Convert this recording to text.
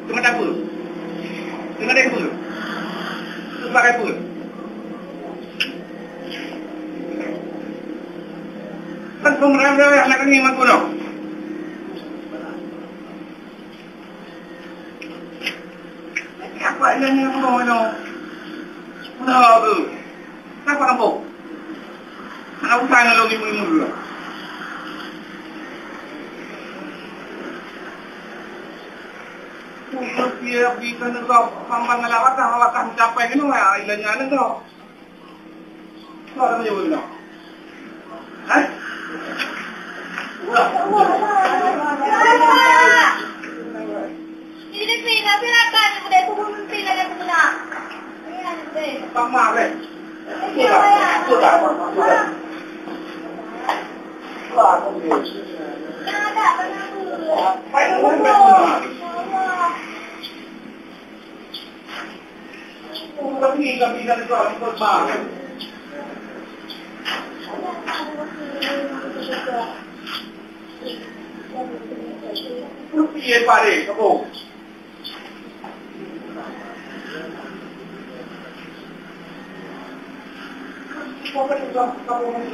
Tengah apa? Tengah apa? Sebagai apa? Kan pemerintah anak ini memang kuno. Apa yang ni kuno? Kuno apa? Kenapa kamu? Anak usaha yang lebih mulia dulu. Dia pergi ke negara sambang dengan awak mencapai ni lah, ilahnya ada tu. Kau ada macam mana? Hah? Ini pina kan, udah turun pina kan pina. Sama kan? Sudah. Wah, okey. Ada apa? Kami dah ikut banget. Iya pare, kamu. Kamu